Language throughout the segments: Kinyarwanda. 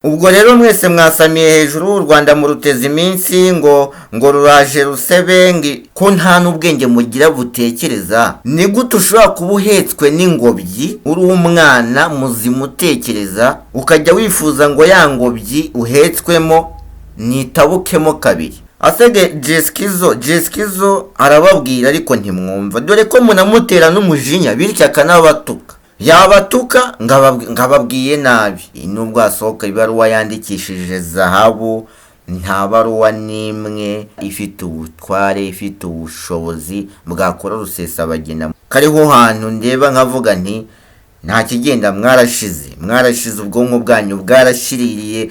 ubwo rero mwese mwasamiye hejuru u Rwanda muruteza iminsi ngo ruraje rusebe ko nta n'ubwenge mugira butekereza. Ni gute ushobora kuba uhetswe n'ingobyi uri umwana muzima utekereza ukajya wifuza ngo ya ngobyi uhetswemo nitabukemo kabiri? Asege Jeskizo arababwira ariko ntimwumva, dore ko munamutera n'umujinya bityo akanabatuka. Yabatuka ngababwiye nabi. Nubwo asohoka ibaruwa yandikishije zahabu, nta baruwa nimwe ifite ubutware, ifite ubushobozi bwakora Rusesabagina. Kariho hantu ndeba nkavuga nti nta kigenda, mwarashize ubwonko bwanyu bwarashiririye,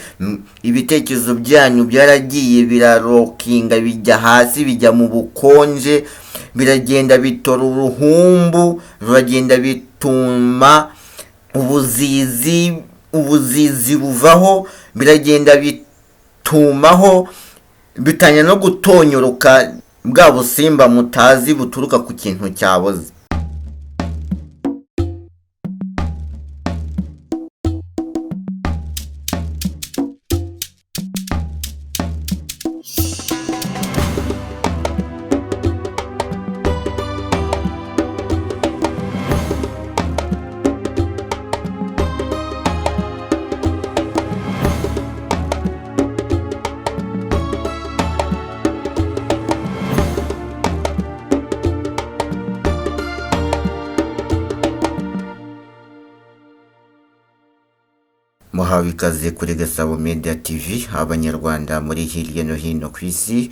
ibitekerezo byanyu byaragiye birarokinga bijya hasi, bijya mu bukonje, biragenda bitora uruhumbu, biragenda bituma ubuzizi buvaho, biragenda bitumaho bitanya no gutonyoroka bwa busimba mutazi buturuka ku kintu cyaboze. Muhawe ikaze kuri Gasabo Media TV, abanyarwanda muri hirya no hino ku isi,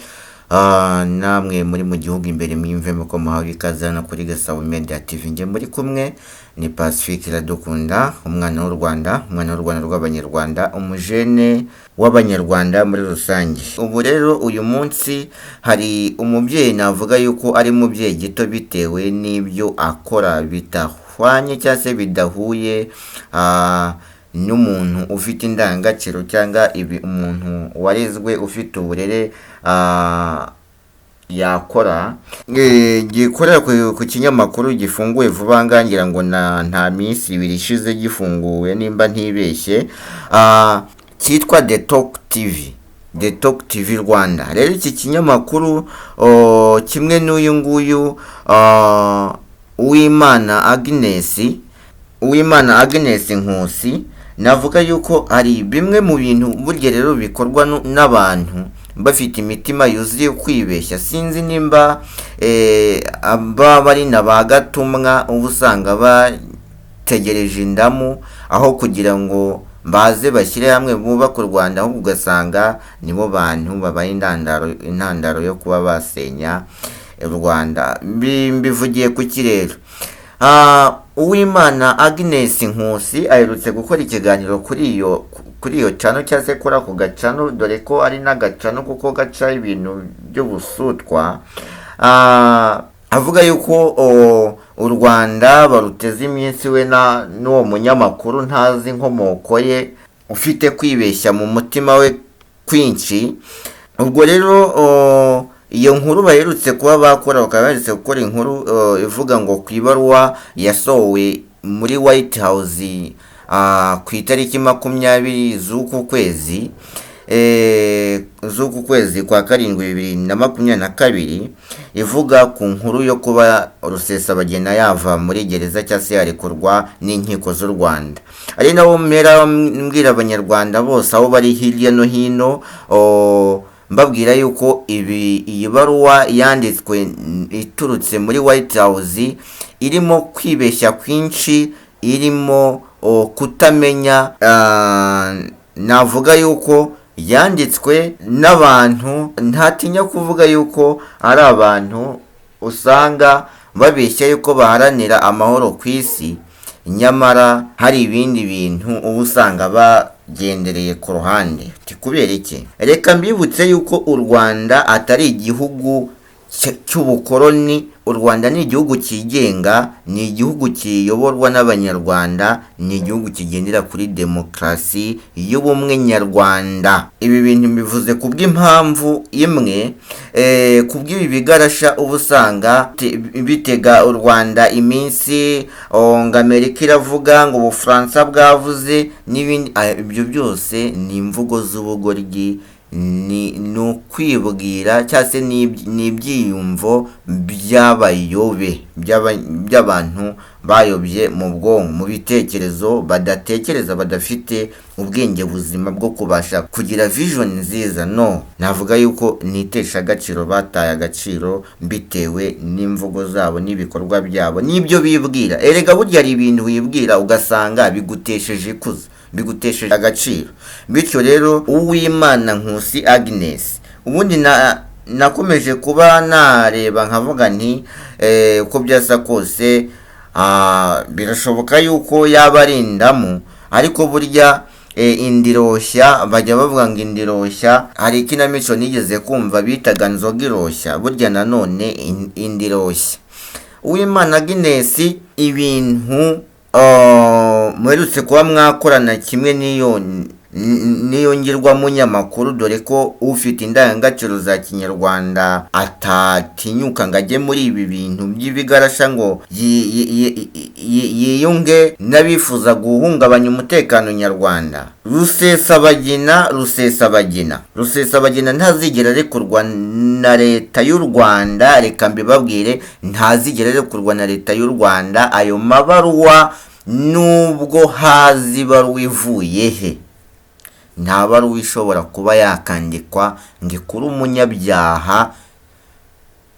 namwe muri mu gihugu imbere mwimvemo ko muhawe ikaze hano kuri Gasabo Media TV. Nge muri kumwe ni Pacifique Iradukunda, umwana w'u Rwanda rw'abanyarwanda, umujene w'abanyarwanda muri rusange. Ubu rero uyu munsi hari umubyeyi navuga yuko ari mubyeyi gito bitewe n'ibyo akora bitahwanye cyangwa se bidahuye n'umuntu ufite indangagaciro cyangwa umuntu warezwe ufite uburere yakora. Gikorera ku kinyamakuru gifunguye vuba ngangira ngo nta minsi ibiri ishize gifunguwe nimba ntibeshye, cyitwa The Talk TV Rwanda. Rero iki kinyamakuru kimwe n'uyu nguyu Uwimana Agnes Nkusi, navuga yuko ari bimwe mu bintu burya rero bikorwa n'abantu bafite imitima yuzuye kwibeshya. Sinzi nimba bari na bagatumwa, ubu usanga bategereje indamu aho kugira ngo baze bashyire hamwe bubaka u Rwanda, ahubwo ugasanga nibo bantu babaye intandaro yo kuba basenya u Rwanda. Mbivugiye ku kirero. Uwimana Agnes Nkusi aherutse gukora ikiganiro kuri iyo cano cyangwa se kuri ako gacano, dore ko ari n'agacano kuko gaca ibintu by'ubusutwa, avuga yuko u Rwanda baruteze iminsi we n'uwo munyamakuru ntazi inkomoko ye ufite kwibeshya mu mutima we kwinshi. Ubwo rero iyo nkuru baherutse kuba bakora, bakaba baherutse gukora inkuru ivuga ngo ku ibaruwa yasohowe muri White House ku itariki 20 z'uku kwezi kwa karindwi 2022, ivuga ku nkuru yo kuba Rusesabagina yava muri gereza cyangwa se yarekurwa n'inkiko z'u Rwanda. Ari nabo mpera mbwira abanyarwanda bose aho bari hirya no hino, mbabwira yuko iyi baruwa yanditswe iturutse muri White House irimo kwibeshya kwinshi, irimo kutamenya. Navuga yuko yanditswe n'abantu ntatinya kuvuga yuko ari abantu usanga babeshya yuko baharanira amahoro ku isi, nyamara hari ibindi bintu ubu usanga bagendereye ku ruhande. Kubera iki? Reka mbibutse yuko u Rwanda atari igihugu cy'ubukoloni u Rwanda ni igihugu cyigenga, ni igihugu kiyoborwa n'abanyarwanda, ni igihugu kigendera kuri demokarasi y'ubumwe nyarwanda. Ibi bintu bivuze kubw'impamvu imwe, kubw'ibi bigarasha uba usanga bitega u Rwanda iminsi, ngo Amerika iravuga, ngo Ubufaransa bwavuze n'ibindi. Ibyo byose ni imvugo z'ubugoryi, ni ukwibwira cyangwa se ni ibyiyumvo by'abayobe by'abantu bayobye mu bwonko, mu bitekerezo, badatekereza, badafite ubwenge buzima bwo kubasha kugira vision nziza. No, navuga yuko nitesha agaciro, bataye agaciro bitewe n'imvugo zabo n'ibikorwa byabo n'ibyo bibwira. Erega burya ari ibintu wibwira ugasanga bigutesheje ikuzo, bigutesheje agaciro. Bityo rero Uwimana Nkusi Agnes, ubundi nakomeje kuba nareba nkavuga nti uko byasa kose birashoboka yuko yaba ari indamu, ariko burya indiroshya, bajya bavuga ngo indiroshya, hari ikinamico nigeze kumva bitaga Nzoga Iroshya, burya nanone indiroshya. Uwimana Agnes, ibintu muherutse kuba mwakorana kimwe n'iyo ngirwamunyamakuru, dore ko ufite indangagaciro za kinyarwanda atatinyuka ngo ajye muri ibi bintu by'ibigarasha ngo yiyunge n'abifuza guhungabanya umutekano nyarwanda. Rusesabagina ntazigera arekurwa na leta y'u Rwanda. Reka mbibabwire, ntazigera arekurwa na leta y'u Rwanda. Ayo mabaruwa nubwo hazi ibaruwa ivuye he, nta baruwa ishobora kuba yakandikwa ngo ikure umunyabyaha.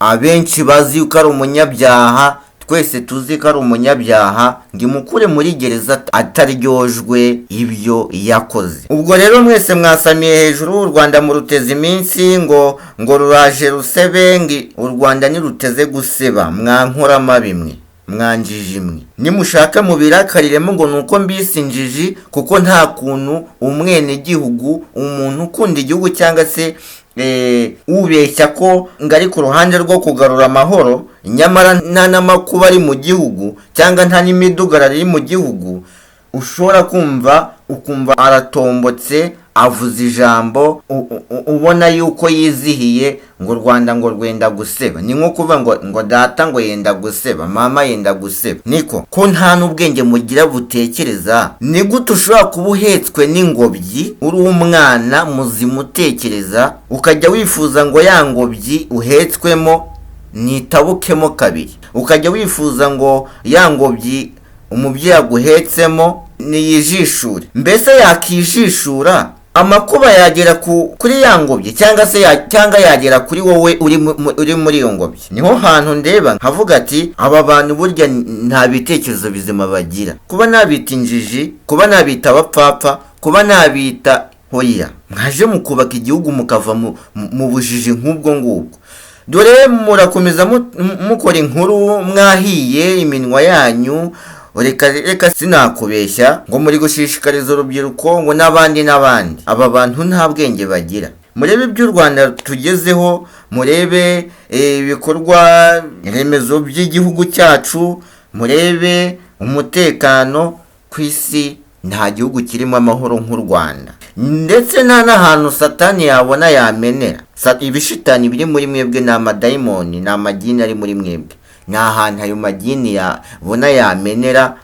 Abenshi bazi yuko ari umunyabyaha, twese tuzi ko ari umunyabyaha, ngo imukure muri gereza ataryojwe ibyo yakoze. Ubwo rero mwese mwasamiye hejuru, u Rwanda muruteze iminsi, ngo ruraje rusebe, ngo u Rwanda niruteze guseba, mwankorama bimwe, mwanjiji imwe. Nimushaka mubirakariremo ngo nuko mbisi injiji, kuko nta kuntu umwene gihugu, umuntu ukunda igihugu cyangwa se ubeshya ko ngo ari ku ruhande rwo kugarura amahoro, nyamara nta n'amakuba ari mu gihugu cyangwa nta n'imidugararo iri mu gihugu, ushobora ukumva aratombotse, avuze ijambo, ubona yuko yizihiye, ngo u Rwanda ngo rwenda guseba. Ni nko kuvuga ngo data ngo yenda guseba, mama yenda guseba. Niko ko nta n'ubwenge mugira butekereza. Ni gute ushobora kuba uhetswe n'ingobyi, uri umwana muzima utekereza, ukajya wifuza ngo ya ngobyi uhetswemo nitabukemo kabiri, ukajya wifuza ngo ya ngobyi umubyeyi aguhetsemo niyijishure. Mbese yakijishura, amakuba yagera kuri ya ngobyi, cyangwa yagera kuri wowe uri muri iyo ngobyi. Niho hantu ndeba nkavuga ati, aba bantu burya nta bitekerezo bizima bagira. Kuba nabita injiji, kuba nabita abapfapfa, kuba nabita hoya, mwaje mukubaka igihugu mukava mu bujiji nk'ubwo ngubwo. Dore murakomeza mukora inkuru mwahiye iminwa yanyu. Reka sinakubeshya ngo muri gushishikariza urubyiruko ngo n'abandi. Aba bantu nta bwenge bagira. Murebe iby'u Rwanda tugezeho, murebe ibikorwa remezo by'igihugu cyacu, murebe umutekano ku isi. Nta gihugu kirimo amahoro nk'u Rwanda, ndetse nta n'ahantu satani yabona yamenera. Ibishitani biri muri mwebwe ni amadayimoni, ni amagini ari muri mwebwe. Nta hantu ayo magini yabona yamenera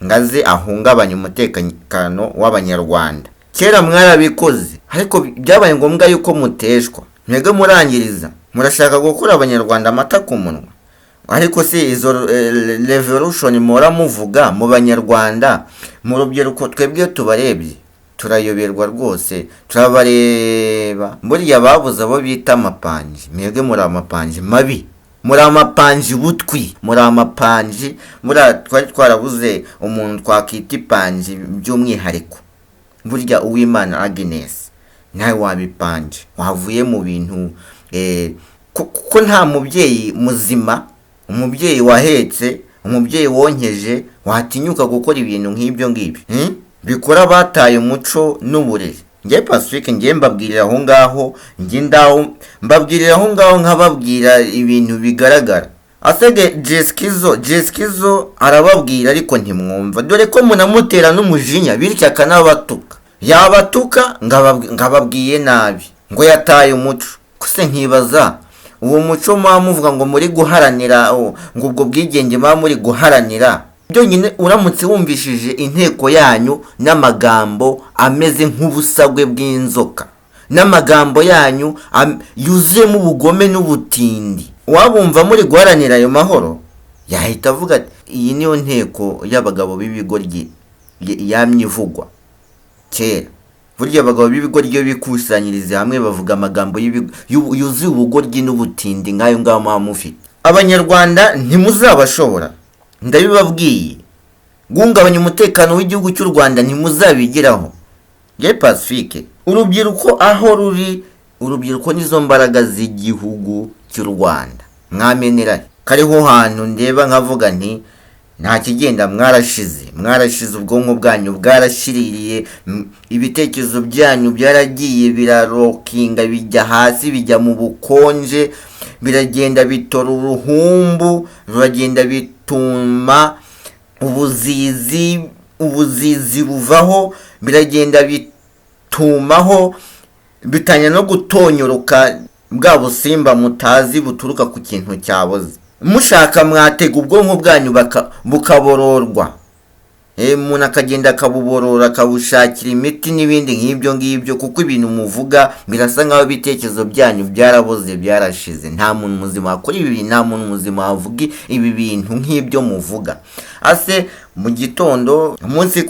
ngaze ahungabanya umutekano w'abanyarwanda. Kera mwarabikoze, ariko byabaye ngombwa yuko muteshwa. Mwebwe murangiriza, murashaka gukura abanyarwanda amata ku munwa. Ariko se izo revolution mura muvuga mu banyarwanda, mu rubyiruko twebwe tubarebye turayoberwa rwose, turabareba. Burya babuze abo bita amapanji. Mwebwe muri amapanji mabi, muri amapanji butwi, muri amapanji. Twari twarabuze umuntu twakita ipanji by'umwihariko. Burya Uwimana Agnes nawe wabipanje, wavuye mu bintu kuko nta mubyeyi muzima, umubyeyi wahetse, umubyeyi wonkeje, watinyuka gukora ibintu nk'ibyo ngibyo bikora bataye umuco n'uburezi. Ngiye Pacifique, ngiye mbabwirira aho ngaho, mbabwirira aho ngaho nkababwira ibintu bigaragara. asege Jeskizo arababwira ariko ntimwumva, dore ko munamutera n'umujinya bityo akanabatuka, yabatuka ngababwiye nabi ngo yataye umuco. Kuse nkibaza uwo muco muvuga ngo muri guharanira ngo ubwo bwigenge muri guharanira, byonyine uramutse wumvishije inteko yanyu n'amagambo ameze nk'ubusagwe bw'inzoka, n'amagambo yanyu yuzuyemo ubugome n'ubutindi, wabumva muri guharanira ayo mahoro, yahita avuga ati iyi niyo nteko y'abagabo b'ibigoryi yamyivugwa kera. Burya abagabo b'ibigoryi iyo bikusanyiriza hamwe bavuga amagambo yuzuye ubugoryi n'ubutindi nk'ayo ngaho mufite. Abanyarwanda ntimuzabashobora, ndabibabwiye. Guhungabanya umutekano w'igihugu cy'u Rwanda ntimuzabigeraho. Ye Pacifique, urubyiruko aho ruri, urubyiruko nizo mbaraga z'igihugu cy'u Rwanda. Mwamenera kariho hantu ndeba nkavuga nti nta kigenda, mwarashize ubwonko bwanyu bwarashiririye, ibitekerezo byanyu byaragiye birarokinga, bijya hasi, bijya mu bukonje, biragenda bitora uruhumbu, ruragenda bituma ubuzizi buvaho, biragenda bitumaho bitanya no gutonyoroka bwa busimba mutazi buturuka ku kintu cyaboze. Mushaka mwatega ubwonko bwanyu bukabororwa, umuntu akagenda akabuborora akabushakira imiti n'ibindi nk'ibyo, kuko ibintu muvuga birasa nk'aho ibitekerezo byanyu byaraboze, byarashize. Nta muntu muzima wakora ibi, nta muntu muzima wavuga ibi bintu nk'ibyo muvuga. Ase mu gitondo umunsi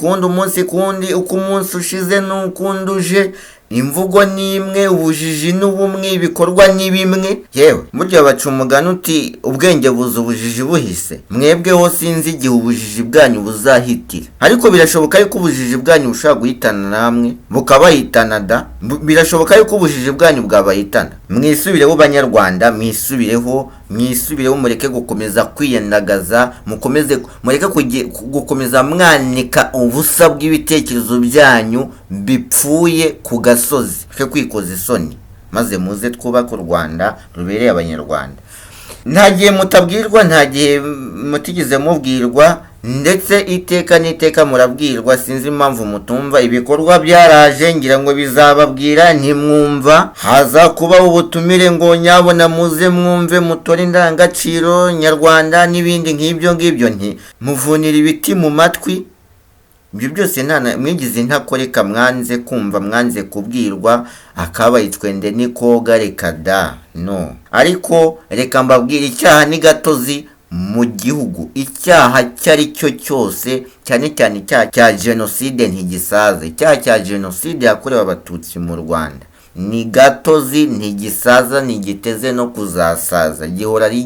kundi uko umunsi ushize n'ukundi uje, imvugo ni imwe, ubujiji n'ubumwe, ibikorwa ni bimwe. Yewe burya baca umugani uti ubwenge buza ubujiji buhise. Mwebweho sinzi igihe ubujiji bwanyu buzahitira, ariko birashoboka yuko ubujiji bwanyu bushobora guhitana namwe bukabahitana da. Birashoboka yuko ubujiji bwanyu bwabahitana. Mwisubireho banyarwanda, mwisubireho, mureke gukomeza kwiyandagaza, mureke gukomeza mwanika ubusa bw'ibitekerezo byanyu bipfuye ku gasozi, reke kwikoza isoni, maze muze twubake u Rwanda rubereye abanyarwanda. Nta gihe mutabwirwa, nta gihe mutigeze mubwirwa, ndetse iteka n'iteka murabwirwa. Sinzi impamvu mutumva. Ibikorwa byaraje, ngira ngo bizababwira ntimwumva. Haza kuba ubutumire ngo nyabona muze mwumve, mutore indangagaciro nyarwanda n'ibindi nk'ibyo nti muvunira ibiti mu matwi. Ibyo byose mwigize ntakoreka, mwanze kumva, mwanze kubwirwa, akabaye twende nikoga reka da no. Ariko reka mbabwira, icyaha ni gatozi mu gihugu. Icyaha cyari cyo cyose, cyane cyane icyaha cya jenoside ntigisaza. Icyaha cya jenoside yakorewe abatutsi mu Rwanda ni gatozi, ntigisaza, ntigiteze no kuzasaza, gihora ari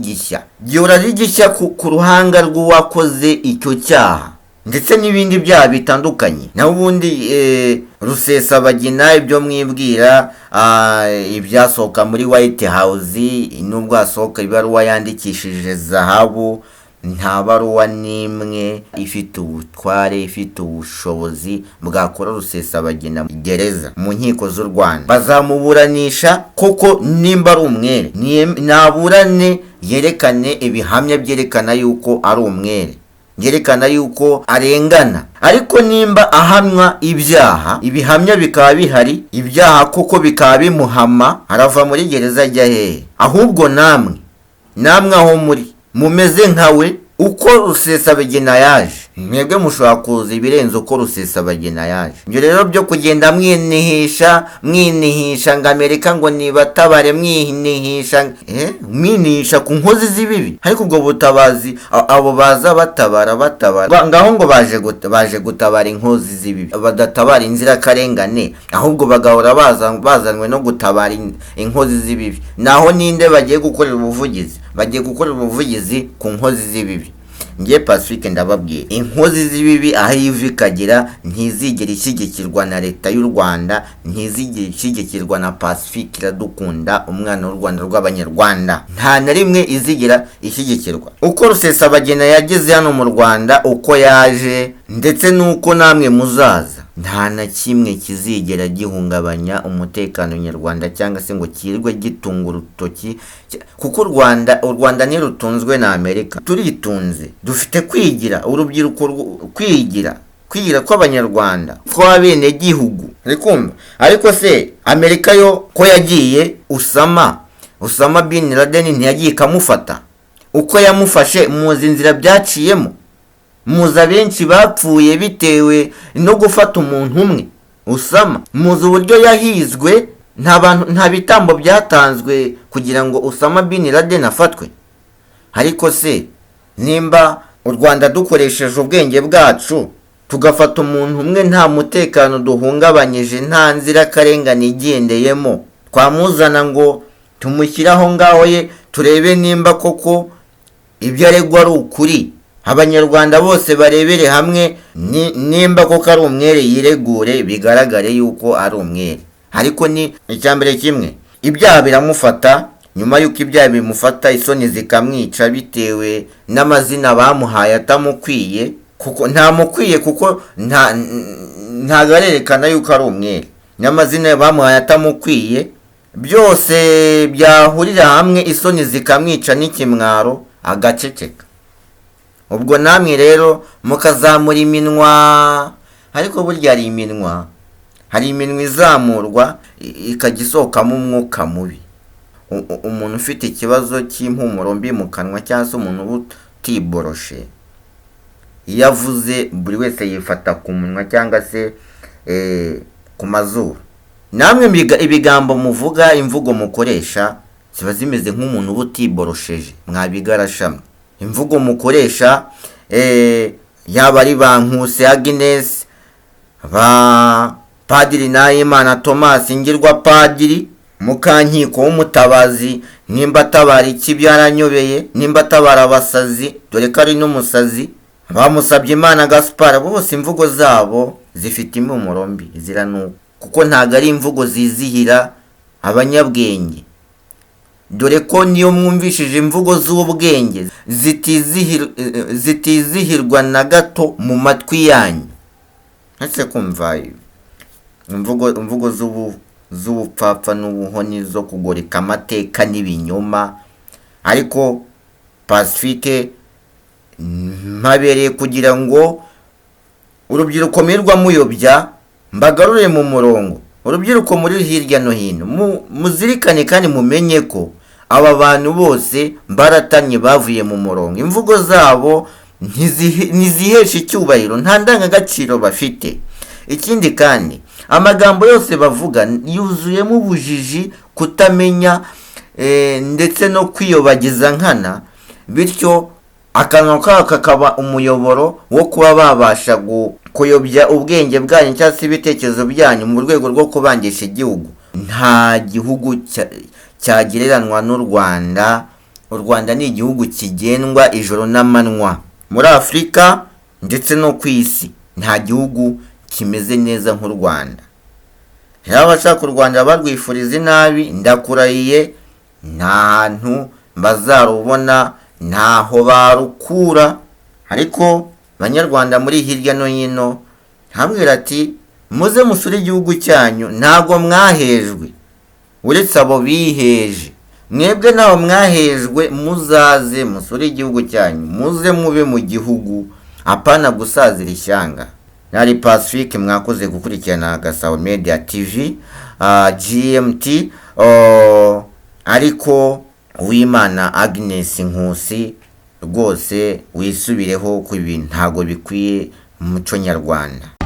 gishya ku ruhanga rw'uwakoze icyo cyaha, ndetse n'ibindi byaha bitandukanye. Naho ubundi Rusesabagina, ibyo mwibwira, ibyasohoka muri White House, nubwo hasohoka ibaruwa yandikishije zahabu, nta baruwa n'imwe ifite ubutware, ifite ubushobozi bwakora Rusesabagina gereza mu nkiko z'u Rwanda. Bazamuburanisha koko nimba ari umwere, naburane, yerekane ibihamya byerekana yuko ari umwere, yerekana yuko arengana. Ariko nimba ahamwa ibyaha, ibihamya bikaba bihari, ibyaha koko bikaba bimuhama, arava muri gereza ajya hehe? Ahubwo namwe aho muri mumeze nkawe, uko Rusesabagina yaje, mwebwe mushobora kuza ibirenze uko Rusesabagina yaje. Ibyo rero byo kugenda mwinihisha ngo Amerika ngo nibatabare, mwinihisha ku nkozi z'ibibi. Ariko ubwo butabazi abo baza batabara ngaho ngo baje gutabara inkozi z'ibibi, badatabara inzirakarengane, ahubwo bagahora bazanwe no gutabara inkozi z'ibibi. Naho ninde bagiye gukorera ubuvugizi? Bagiye gukorera ubuvugizi ku nkozi z'ibibi. Ngiye Pacifique ndababwiye, inkozi z'ibibi aho iva ikagera ntizigera ishyigikirwa na leta y'u Rwanda, ntizigera ishyigikirwa na Pacifique Iradukunda, umwana w'u Rwanda rw'abanyarwanda. Nta na rimwe izigera ishyigikirwa. Uko Rusesabagina yageze hano mu Rwanda, uko yaje, ndetse nuko namwe muzaza, nta na kimwe kizigera gihungabanya umutekano nyarwanda cyangwa se ngo kirirwe gitunga urutoki, kuko u Rwanda ntirutunzwe na Amerika, turitunze, dufite kwigira, urubyiruko kwigira kw'abanyarwanda kw'abene gihugu. Ariko se Amerika yo ko yagiye Usama bin Laden ntiyagiye ikamufata? Uko yamufashe muzi inzira byaciyemo, muzi abenshi bapfuye bitewe no gufata umuntu umwe Usama, muzi uburyo yahizwe, nta bitambo byatanzwe kugira ngo Usama bin Laden afatwe. Ariko se nimba u Rwanda dukoresheje ubwenge bwacu tugafata umuntu umwe nta mutekano duhungabanyije, nta nzira karengane igendeyemo, twamuzana ngo tumushyiraho ngaho ye turebe nimba koko ibyo aregwa ari ukuri, abanyarwanda bose barebere hamwe nimba koko ari umwere yiregure, bigaragare yuko ari umwere. Ariko ni icyambere kimwe, ibyaha biramufata, nyuma yuko ibyaha bimufata isoni zikamwica bitewe n'amazina bamuhaye atamukwiye, kuko ntamukwiye, kuko ntagarerekana yuko ari umwere, n'amazina bamuhaye atamukwiye, byose byahurira hamwe isoni zikamwica n'ikimwaro agaceceka. Ubwo namwe rero mukazamura iminwa, ariko burya hari iminwa izamurwa ikajya isohokamo umwuka mubi. Umuntu ufite ikibazo cy'impumuro mbi mu kanwa cyangwa se umuntu utiboroshe, iyo avuze buri wese yifata ku munwa cyangwa se ku mazuru. Namwe ibigambo muvuga, imvugo mukoresha ziba zimeze nk'umuntu uba utiborosheje, mwabigarashamwe. Imvugo mukoresha yaba ari ba Nkusi Agnes, ba Padiri Nahimana Thomas Ngirwa Padiri, Mukankiko w'umutabazi, nimba atabara iki byaranyobeye, nimba atabara abasazi dore ko ari n'umusazi, bamusabye Imana Gaspard, bose imvugo zabo zifite impumuro mbi ziranuka, kuko ntago ari imvugo zizihira abanyabwenge. Dore ko niyo mwumvishije imvugo z'ubwenge zitizihirwa na gato mu matwi yanyu. Ese kumva imvugo z'ubupfapfa n'ubuhoni zo kugoreka amateka n'ibinyoma. Ariko Pacifique mpabereye kugira ngo urubyiruko mirwa muyobya mbagarure mu murongo. Urubyiruko muri hirya no hino muzirikane kandi mumenye ko aba bantu bose baratanye bavuye mu murongo. Imvugo zabo ntizihesha icyubahiro, nta ndangagaciro bafite. Ikindi kandi amagambo yose bavuga yuzuyemo ubujiji, kutamenya ndetse no kwiyobagiza nkana, bityo akanwa kabo kakaba umuyoboro wo kuba babasha kuyobya ubwenge bwanyu cyangwa se ibitekerezo byanyu mu rwego rwo kubangisha igihugu. Nta gihugu cyagereranywa n'u Rwanda. U Rwanda ni igihugu kigendwa ijoro n'amanywa. Muri Afurika ndetse no ku isi nta gihugu kimeze neza nk'u Rwanda. Rero abashaka u Rwanda barwifuriza inabi, ndakurahiye nta hantu bazarubona, ntaho barukura. Ariko banyarwanda muri hirya no hino hambwira ati muze musure igihugu cyanyu, ntago mwahejwe, uretse abo biheje. Mwebwe naho mwahejwe, muzaze musure igihugu cyanyu, muze mube mu gihugu, apana gusazira ishyanga. Nari Pacifique, mwakoze gukurikirana Gasabo Media TV GMT. Ariko Uwimana Agnes Nkusi, rwose wisubireho ku ibintu ntago bikwiye mu muco nyarwanda.